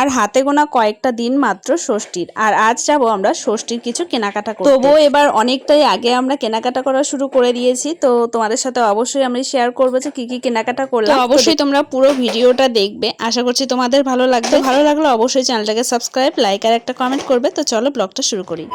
আর হাতে গোনা কয়েকটা দিন মাত্র ষষ্ঠীর। আর আজ যাব আমরা ষষ্ঠীর কিছু কেনাকাটা করতে। তবুও এবার অনেকটাই আগে আমরা কেনাকাটা করা শুরু করে দিয়েছি, তো তোমাদের সাথে অবশ্যই আমি শেয়ার করবো যে কি কি কেনাকাটা করলাম। তো অবশ্যই তোমরা পুরো ভিডিওটা দেখবে, আশা করছি তোমাদের ভালো লাগবে। ভালো লাগলে অবশ্যই চ্যানেলটাকে সাবস্ক্রাইব, লাইক আর একটা কমেন্ট করবে। তো চলো ব্লগটা শুরু করি।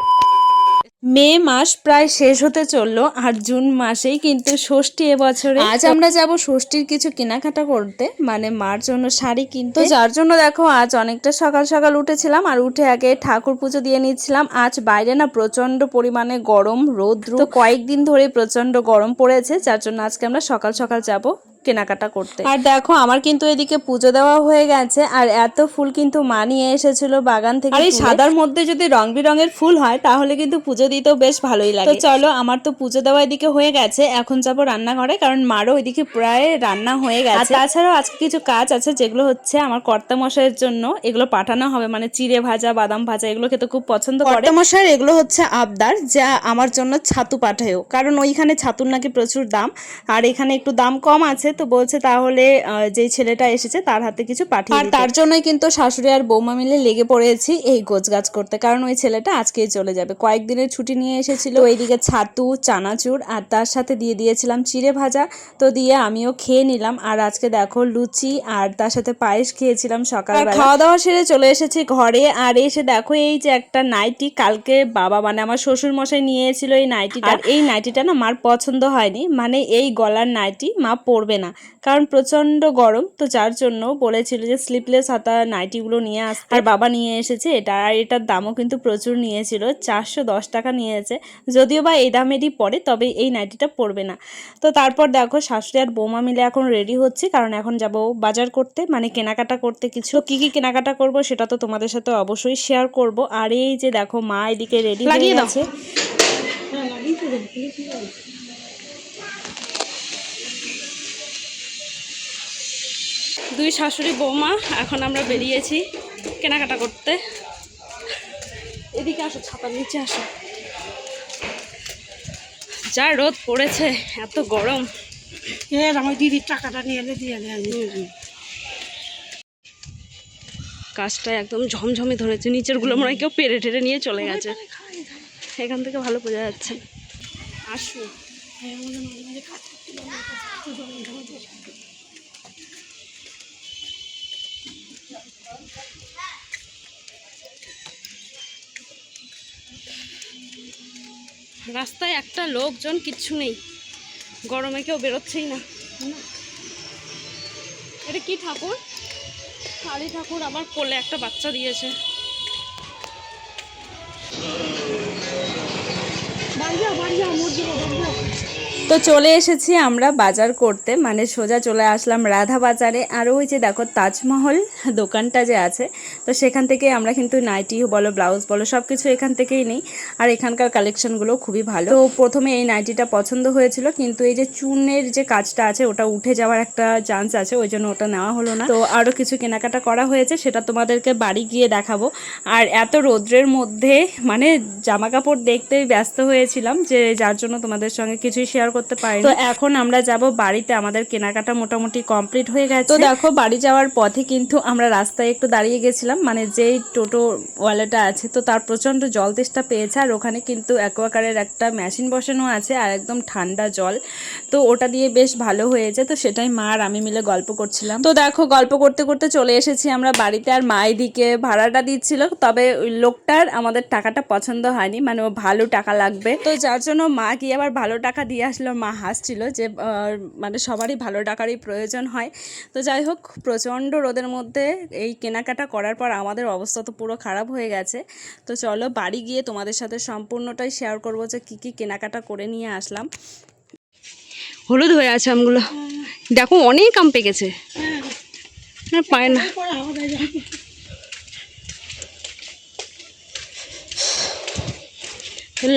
মে মাস প্রায় শেষ হতে চললো, আর জুন মাসেই কিন্তু ষষ্ঠী এবছরে। আজ আমরা যাব ষষ্ঠীর কিছু কেনাকাটা করতে, মানে মার জন্য শাড়ি কিনতে। যার জন্য দেখো আজ অনেকটা সকাল সকাল উঠেছিলাম, আর উঠে আগে ঠাকুর পুজো দিয়ে নিচ্ছিলাম। আজ বাইরে না প্রচন্ড পরিমাণে গরম, রৌদ্র, তো কয়েকদিন ধরে প্রচন্ড গরম পড়েছে, যার জন্য আজকে আমরা সকাল সকাল যাব কেনাকাটা করতে। আর দেখো আমার কিন্তু এদিকে পুজো দেওয়া হয়ে গেছে, আর এত ফুল কিন্তু মা নিয়ে এসেছিল বাগান থেকে। আর এই সাদার মধ্যে যদি রং বেরঙের ফুল হয় তাহলে কিন্তু পুজো দিতেও বেশ ভালোই লাগে। তো চলো, আমার তো পুজো দেওয়া এদিকে হয়ে গেছে, এখন যাবো রান্নাঘরে, কারণ মারও ওইদিকে প্রায় রান্না হয়ে গেছে। আর তাছাড়াও আজকে কিছু কাজ আছে, যেগুলো হচ্ছে আমার কর্তা মশাইয়ের জন্য এগুলো পাঠানো হবে, মানে চিড়ে ভাজা, বাদাম ভাজা, এগুলো খেতে খুব পছন্দ করে কর্তা মশাইয়ের। এগুলো হচ্ছে আবদার, যা আমার জন্য ছাতু পাঠায়ও, কারণ ওইখানে ছাতুর নাকি প্রচুর দাম, আর এখানে একটু দাম কম আছে। তো বলছে তাহলে যেই ছেলেটা এসেছে তার হাতে কিছু পাঠিয়ে দিতে। আর তার জন্যই কিন্তু শাশুড়ি আর বৌমা মিলে লেগে পড়েছি এই গোছগাছ করতে, কারণ ওই ছেলেটা আজকেই চলে যাবে, কয়েকদিনের ছুটি নিয়ে এসেছিল। এইদিকে ছাতু, চানাচুর, আর তার সাথে দিয়ে দিয়েছিলাম চিড়ে ভাজা, তো দিয়ে আমিও খেয়ে নিলাম। আর আজকে দেখো লুচি আর তার সাথে পায়েস খেয়েছিলাম সকালবেলা। খাওয়া দাওয়া সেরে চলে এসেছি ঘরে, আর এসে দেখো এই যে একটা নাইটি কালকে বাবা, মানে আমার শ্বশুর মশাই নিয়ে এসেছিল এই নাইটিটা। আর এই নাইটিটা না মার পছন্দ হয়নি, মানে এই গলার নাইটি মা পরবে না, কারণ প্রচন্ড গরম। তো যার জন্য বলেছিল যে স্লিপলেস হাতা নাইটিগুলো নিয়ে আসতে, আর বাবা নিয়ে এসেছে এটা। আর এটার দামও কিন্তু প্রচুর নিয়েছিল, 410 টাকা নিয়েছে, যদিও বা এই দামেরই পড়ে, তবে এই নাইটিটা পরবে না। তো তারপর দেখো শাশুড়ি আর বৌমা মিলে এখন রেডি হচ্ছে, কারণ এখন যাব বাজার করতে, মানে কেনাকাটা করতে কিছু। কি কি কেনাকাটা করব সেটা তো তোমাদের সাথে অবশ্যই শেয়ার করব। আর এই যে দেখো মা এদিকে রেডি হয়ে গেছে। দুই শাশুড়ি বৌমা এখন আমরা বেরিয়েছি কেনাকাটা করতে। এদিকে আসো, ছাতার নিচে আসো, যা রোদ পড়েছে, এত গরম। আমার দিদির টাকাটা নিয়ে দিয়ে কাজটা একদম ঝমঝমে ধরেছে, নিচের গুলো মনে হয় কেউ পেরে টেরে নিয়ে চলে গেছে, এখান থেকে ভালো বোঝা যাচ্ছে। আসো, রাস্তায় একটা লোকজন কিচ্ছু নেই, গরমে কেউ বেরোচ্ছেই না। এটা কি ঠাকুর? কালী ঠাকুর, আবার কোলে একটা বাচ্চা দিয়েছে। তো চলে এসেছি আমরা বাজার করতে, মানে সোজা চলে আসলাম রাধা বাজারে। আর ওই যে দেখো তাজমহল দোকানটা যে আছে, তো সেখান থেকে আমরা কিন্তু নাইটি বলো, ব্লাউজ বলো, সব কিছু এখান থেকেই নিই। আর এখানকার কালেকশনগুলো খুবই ভালো। তো প্রথমে এই নাইটিটা পছন্দ হয়েছিল, কিন্তু এই যে চুনের যে কাজটা আছে ওটা উঠে যাওয়ার একটা চান্স আছে, ওই জন্য ওটা নেওয়া হলো না। তো আরও কিছু কেনাকাটা করা হয়েছে, সেটা তোমাদেরকে বাড়ি গিয়ে দেখাবো। আর এত রৌদ্রের মধ্যে মানে জামা কাপড় দেখতেই ব্যস্ত হয়েছিলাম, যে যার জন্য তোমাদের সঙ্গে কিছুই শেয়ার করতে পারি। তো এখন আমরা যাব বাড়িতে, আমাদের কেনাকাটা মোটামুটি কমপ্লিট হয়ে গেছে। তো দেখো বাড়ি যাওয়ার পথে কিন্তু আমরা রাস্তায় একটু দাঁড়িয়ে গেছিলাম, মানে যেই টোটো ওয়ালাটা আছে, তো তার প্রচন্ড জল তেষ্টা পেয়েছে। আর ওখানে কিন্তু অ্যাকোয়াগার্ডের একটা মেশিন বসানো আছে, আর একদম ঠান্ডা জল, তো ওটা দিয়ে বেশ ভালো হয়েছে। তো সেটাই মা আর আমি মিলে গল্প করছিলাম। তো দেখো গল্প করতে করতে চলে এসেছি আমরা বাড়িতে। আর মা এদিকে ভাড়াটা দিচ্ছিল, তবে ওই লোকটার আমাদের টাকাটা পছন্দ হয়নি, মানে ও ভালো টাকা লাগবে, তো যার জন্য মা গিয়ে আবার ভালো টাকা দিয়ে আসলো। মা হাসছিল যে মানে সবারই ভালো টাকারই প্রয়োজন হয়। তো যাই হোক, প্রচণ্ড রোদের মধ্যে এই কেনাকাটা করার পর আমাদের অবস্থা তো পুরো খারাপ হয়ে গেছে। তো চলো বাড়ি গিয়ে তোমাদের সাথে সম্পূর্ণটাই শেয়ার করবো যে কী কী কেনাকাটা করে নিয়ে আসলাম। হলুদ হয়ে আছে আমগুলো, দেখো অনেক আম পেকেছে, পায় না।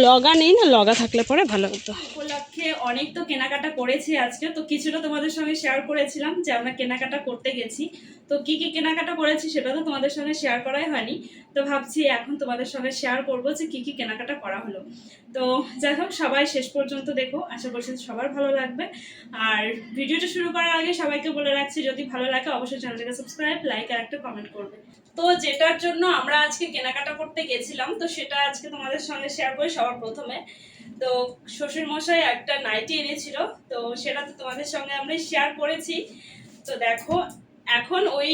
লগা নেই না, লগা থাকলে পরে ভালো হতো। উপলক্ষে অনেক তো কেনাকাটা করেছি আজকে, তো কিছুটা তোমাদের সঙ্গে শেয়ার করেছিলাম যে আমরা কেনাকাটা করতে গেছি। তো কি কি কেনাকাটা করেছি সেটা তো তোমাদের সঙ্গে শেয়ার করাই হয়নি, তো ভাবছি এখন তোমাদের সঙ্গে শেয়ার করবো যে কি কি কেনাকাটা করা হলো। তো যাই হোক, সবাই শেষ পর্যন্ত দেখো, আশা করছি সবার ভালো লাগবে। আর ভিডিওটা শুরু করার আগে সবাইকে বলে রাখছি, যদি ভালো লাগে অবশ্যই চ্যানেলটাকে সাবস্ক্রাইব, লাইক আর একটা কমেন্ট করবে। তো যেটার জন্য আমরা আজকে কেনাকাটা করতে গেছিলাম, তো সেটা আজকে তোমাদের সঙ্গে শেয়ার করি সবার প্রথমে। তো শ্বশুর মশাই একটা নাইটি এনেছিল, তো সেটা তো তোমাদের সঙ্গে আমরা শেয়ার করেছি। তো দেখো, এখন ওই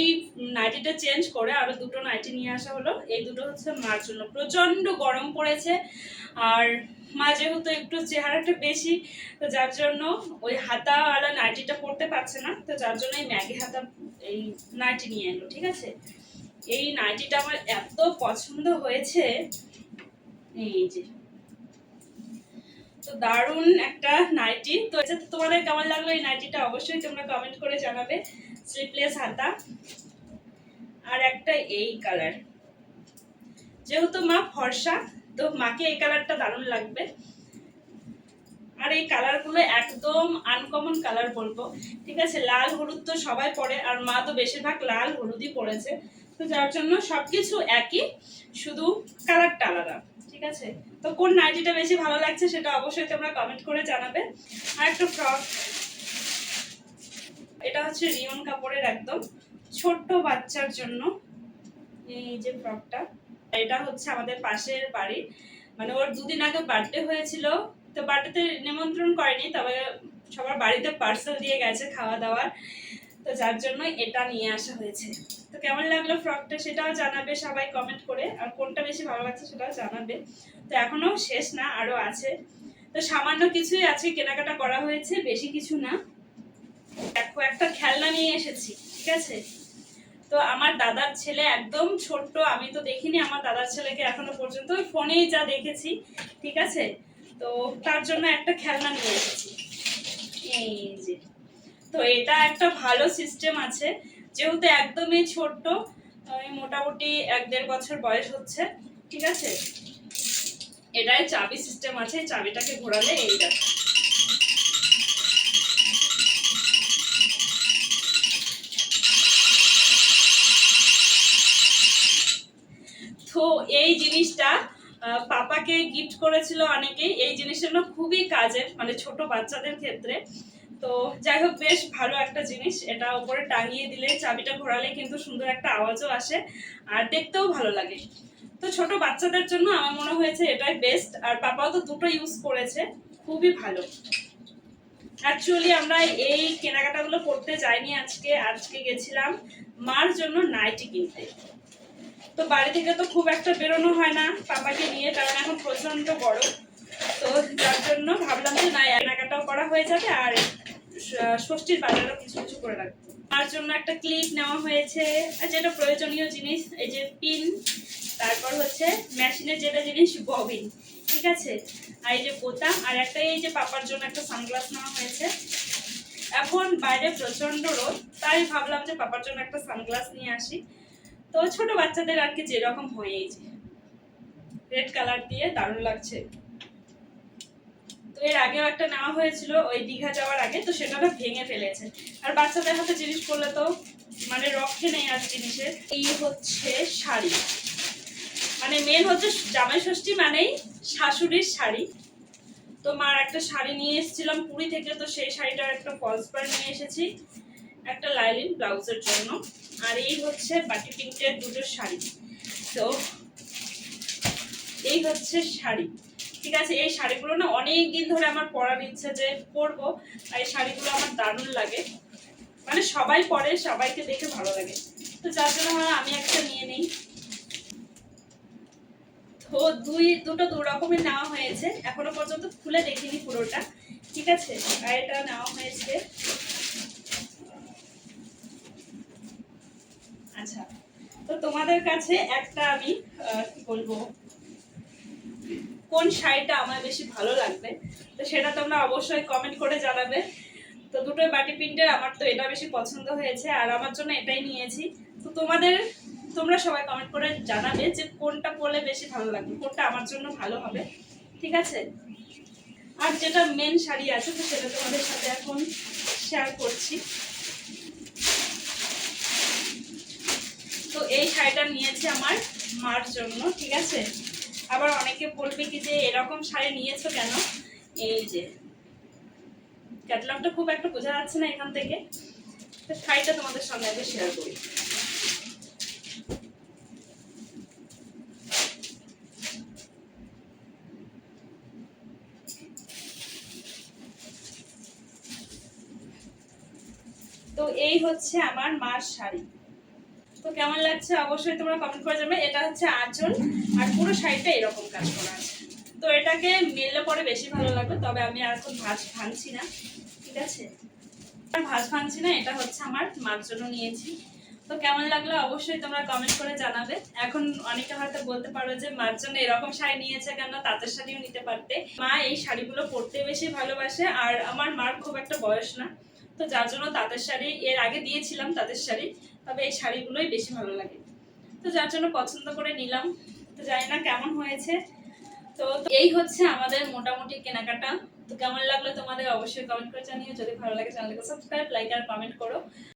নাইটিটা চেঞ্জ করে আরো দুটো নাইটি নিয়ে আসা হলো। এই দুটো হচ্ছে মার জন্য, প্রচন্ড গরম পড়েছে আর মা যেহেতু একটু চেহারাটা বেশি, তো যার জন্য ওই হাতাওয়ালা নাইটিটা পরতে পারছে না, তো যার জন্য এই ম্যাগি হাতা এই নাইটি নিয়ে এলো। ঠিক আছে, এই নাইটিটা আমার এত পছন্দ হয়েছে, এই যে তো দারুণ একটা নাইটি। তো তোমাদের কেমন লাগলো এই নাইটিটা অবশ্যই তোমরা কমেন্ট করে জানাবে। স্লিভলেস হাতা আর একটা এই কালার, যেহেতু মা ফর্সা তো মাকে এই কালারটা দারুণ লাগবে। আর এই কালারগুলো একদম আনকমন কালার বলবো। ঠিক আছে, লাল হলুদ তো সবাই পরে, আর মা তো বেশিরভাগ লাল হলুদই পরেছে, তো যার জন্য সবকিছু একই, শুধু কালারটা আলাদা। ঠিক আছে, তো কোন নাইটিটা বেশি ভালো লাগছে সেটা অবশ্যই তোমরা কমেন্ট করে জানাবে। আর একটা ফ্রক, এটা হচ্ছে রিয়ন কাপড়ের, একদম ছোট্ট বাচ্চার জন্য এই যে ফ্রকটা। এটা হচ্ছে আমাদের পাশের বাড়ি, মানে ওর দুদিন আগে বার্থডে হয়েছিল, তো বার্থডেতে নিমন্ত্রণ করেনি, তবে সবার বাড়িতে পার্সেল দিয়ে গেছে খাওয়া দাওয়ার, তো যার জন্য এটা নিয়ে আসা হয়েছে। তো কেমন লাগলো ফ্রকটা সেটাও জানাবে সবাই কমেন্ট করে, আর কোনটা বেশি ভালো লাগছে সেটাও জানাবে। তো এখনো শেষ না, আরো আছে। তো সামান্য কিছুই আছে কেনাকাটা করা হয়েছে, বেশি কিছু না। দেখো, একটা খেলনা নিয়ে এসেছি। ঠিক আছে, তো আমার দাদার ছেলে একদম ছোট্ট, আমি তো দেখিনি আমার দাদার ছেলেকে এখনো পর্যন্ত, ওই ফোনেই যা দেখেছি। ঠিক আছে, তো তার জন্য একটা খেলনা নিয়ে এসেছি, এই যে। তো এটা একটা ভালো সিস্টেম আছে, যেহেতু একদমই ছোট্ট, মোটামুটি 1-1.5 বছর বয়স হচ্ছে। ঠিক আছে, এটাই চাবি সিস্টেম আছে, চাবিটাকে ঘোরালে এই দেখো, তো এই জিনিসটা পাপাকে গিফট করেছিল অনেকেই। এই জিনিসটা খুবই কাজের, মানে ছোট বাচ্চাদের ক্ষেত্রে। তো যাই হোক, বেশ ভালো একটা জিনিস। এটা উপরে টাঙিয়ে দিলে চাবিটা ঘোরালে কিন্তু সুন্দর একটা আওয়াজও আসে, আর দেখতেও ভালো লাগে। তো ছোট বাচ্চাদের জন্য আমার মনে হয়েছে এটাই বেস্ট, আর পাপাও তো দুটো ইউজ করেছে, খুবই ভালো। অ্যাকচুয়ালি আমরা এই কেনাকাটাগুলো করতে যাইনি আজকে গেছিলাম মার জন্য নাইটি কিনতে। তো বাড়ি থেকে তো খুব একটা বেরোনো হয় না পাপাকে নিয়ে, কারণ এখন প্রচন্ড গরম, তো যার জন্য ভাবলাম যে না, কেনাকাটাও করা হয়ে যাবে আর ষষ্ঠীর বাজারও কিছু কিছু করে রাখবো। তার জন্য একটা ক্লিপ নেওয়া হয়েছে, আর যেটা প্রয়োজনীয় জিনিস, এই যে পিন, তারপর হচ্ছে মেশিনের যেটা জিনিস ববিন। ঠিক আছে, আর এই যে বোতাম, আর একটা এই যে পাপার জন্য একটা সানগ্লাস নেওয়া হয়েছে। এখন বাইরে প্রচন্ড রোদ, তাই ভাবলাম যে পাপার জন্য একটা সানগ্লাস নিয়ে আসি। তো ছোট বাচ্চাদের আর কি যেরকম হয়, এই যে রেড কালার দিয়ে দারুণ লাগছে। তো এর আগেও একটা নেওয়া হয়েছিল ওই দীঘা যাওয়ার আগে, তো সেটা ভেঙে ফেলেছে। আর বাচ্চাদের হাতে জিনিস পড়লে তো মানে রক্ষে নেই আর জিনিসের। এই হচ্ছে শাড়ি, মানে মেন হচ্ছে জামাই ষষ্ঠী মানেই শাশুড়ির শাড়ি। তো মার একটা শাড়ি নিয়ে এসেছিলাম পুরী থেকে, তো সেই শাড়িটার একটা ফলস পাড় নিয়ে এসেছি একটা লাইলিন ব্লাউজের জন্য। আর এই হচ্ছে বাটি প্রিন্টের দুটো শাড়ি। তো এই হচ্ছে শাড়ি। ঠিক আছে, এই শাড়িগুলো না অনেক দিন ধরে আমার পরার ইচ্ছে যে পরবো, আর এই শাড়িগুলো আমার দারুণ লাগে, মানে সবাই পরে, সবাইকে দেখে ভালো লাগে, তো যার জন্য আমি একটা নিয়ে নিই। তো দুটো দু রকমের নেওয়া হয়েছে, এখনো পর্যন্ত খুলে দেখিনি পুরোটা। ঠিক আছে, আর এটা নেওয়া হয়েছে। আচ্ছা, তো তোমাদের কাছে একটা আমি কি বলবো, কোন শাড়িটা আমার বেশি ভালো লাগবে, তো সেটা তোমরা অবশ্যই কমেন্ট করে জানাবে। তো দুটোই বাটি প্রিন্টের, আমার তো এটা বেশি পছন্দ হয়েছে, আর আমার জন্য এটাই নিয়েছি। তো তোমরা সবাই কমেন্ট করে জানাবে যে কোনটা পরলে বেশি ভালো লাগবে, কোনটা আমার জন্য ভালো হবে। ঠিক আছে, আর যেটা মেন শাড়ি আছে, তো সেটা তোমাদের সাথে এখন শেয়ার করছি। এই শাড়িটা নিয়েছি আমার মার জন্য, ঠিক আছে। আবার অনেকে বলবে কি যে এরকম শাড়ি নিয়েছো কেন, এই যে ক্যাটালগটা খুব একটা বোঝা যাচ্ছে না এখান থেকে, তো শাড়িটা তোমাদের সঙ্গে আগে শেয়ার করি। তো এই হচ্ছে আমার মার শাড়ি। তো কেমন লাগছে অবশ্যই তোমরা কমেন্ট করে জানাবে। এটা হচ্ছে আঁচল, আর পুরো শাড়িটা এরকম কাজ করা আছে। তো এটাকে মেললে পরে বেশি ভালো লাগবে, তবে আমি আর এখন ভাঙছি না, ঠিক আছে। ভাঙছি না, এটা হচ্ছে আমার মার জন্য নিয়েছি। তো কেমন লাগলো অবশ্যই তোমরা কমেন্ট করে জানাবে। এখন অনেকে হয়তো বলতে পারো যে মার জন্য এরকম শাড়ি নিয়েছে কেন, তাঁতের শাড়িও নিতে পারতে। মা এই শাড়িগুলো পরতে বেশি ভালোবাসে, আর আমার মার খুব একটা বয়স না, তো যার জন্য তাঁতের শাড়ি এর আগে দিয়েছিলাম তাঁতের শাড়ি, তবে এই শাড়িগুলোই বেশি ভালো লাগে, তো যার জন্য পছন্দ করে নিলাম। তো জানি না কেমন হয়েছে। তো এই হচ্ছে আমাদের মোটামুটি কেনাকাটা। তো কেমন লাগলো তোমাদের অবশ্যই কমেন্ট করে জানিও। যদি ভালো লাগে চ্যানেলকে সাবস্ক্রাইব, লাইক আর কমেন্ট করো।